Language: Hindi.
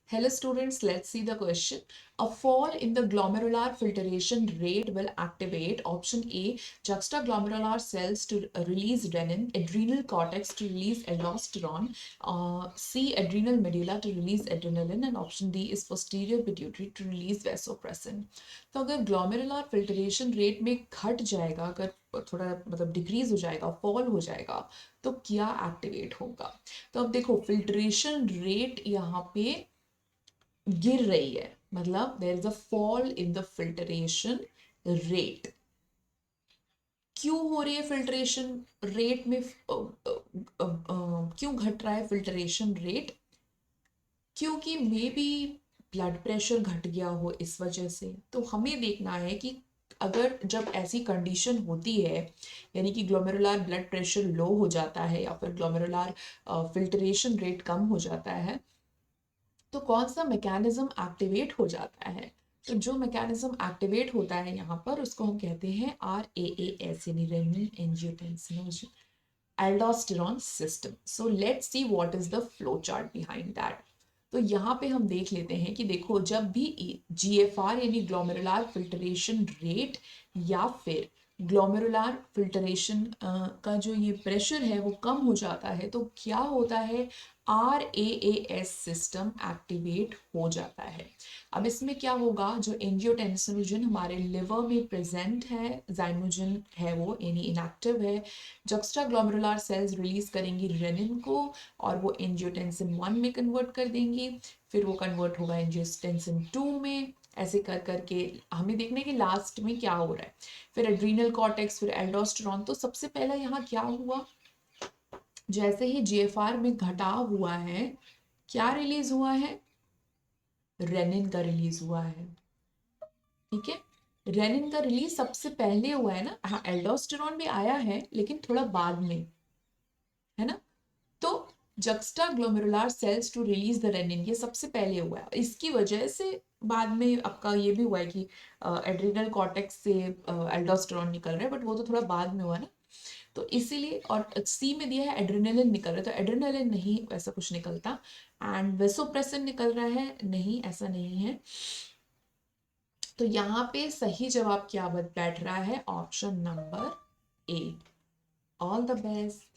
Hello students, let's see the question. A fall in the glomerular filtration rate will activate option A, juxtaglomerular cells to release renin, adrenal cortex to release aldosterone, C, adrenal medulla to release adrenaline, and option D is posterior pituitary to release vasopressin. तो अगर ग्लोमेरुलर फिल्ट्रेशन रेट में घट जाएगा, अगर थोड़ा मतलब डिक्रीज हो जाएगा, फॉल हो जाएगा, तो क्या एक्टिवेट होगा? तो अब देखो फिल्ट्रेशन रेट यहाँ पे गिर रही है, मतलब there is a fall in the filtration rate. क्यों हो रही है फिल्ट्रेशन रेट में क्यों घट रहा है फिल्ट्रेशन रेट? क्योंकि मे बी ब्लड प्रेशर घट गया हो इस वजह से। तो हमें देखना है कि अगर जब ऐसी कंडीशन होती है, यानी कि ग्लोमेरुलर ब्लड प्रेशर लो हो जाता है या फिर ग्लोमेरुलर फिल्ट्रेशन रेट कम हो जाता है, तो कौन सा मैकेनिज्म एक्टिवेट हो जाता है? तो जो मैकेनिज्म एक्टिवेट होता है यहाँ पर उसको हम कहते हैं RAAS यानी renin angiotensinogen aldosterone system. So let's see what is the flow chart behind that. तो यहाँ पे हम देख लेते हैं कि देखो जब भी GFR यानी ग्लोमेरुलर फिल्ट्रेशन रेट या फिर ग्लोमेरुलर फिल्ट्रेशन का जो ये प्रेशर है वो कम हो जाता है, तो क्या होता है? RAAS सिस्टम एक्टिवेट हो जाता है। अब इसमें क्या होगा, जो एंजियोटेंसिनोजन हमारे लिवर में प्रेजेंट है, जाइमोजन है वो यानी इनएक्टिव है, जक्स्टाग्लोमेरुलर सेल्स रिलीज करेंगी रेनिन को और वो एंजियोटेंसिन 1 में कन्वर्ट कर देंगी, फिर वो कन्वर्ट होगा एंजियोटेंसिन 2 में। ऐसे कर करके हमें देखना है कि लास्ट में क्या हो रहा है। फिर एड्रीनल कॉर्टेक्स, फिर एल्डोस्टेरॉन। तो सबसे पहला यहाँ क्या हुआ, जैसे ही GFR में घटाव हुआ है, क्या रिलीज हुआ है? रेनिन का रिलीज हुआ है। ठीक है, रेनिन का रिलीज सबसे पहले हुआ है ना। हाँ, एल्डोस्टेरॉन भी आया है लेकिन थोड़ा बाद में, है ना। तो juxtaglomerular cells to release the renin ये सबसे पहले हुआ है, इसकी वजह से बाद में आपका ये भी हुआ है कि एड्रिनल कॉर्टेक्स से एल्डोस्टेरॉन निकल रहा है, बट वो तो थोड़ा बाद में हुआ ना। तो इसीलिए, और सी में दिया है एड्रेनालिन निकल रहा है, तो एड्रेनालिन नहीं वैसा कुछ निकलता। एंड वेसोप्रेसिन निकल रहा है, नहीं ऐसा नहीं है। तो यहाँ पे सही जवाब क्या बैठ रहा है? Option number A. All the best.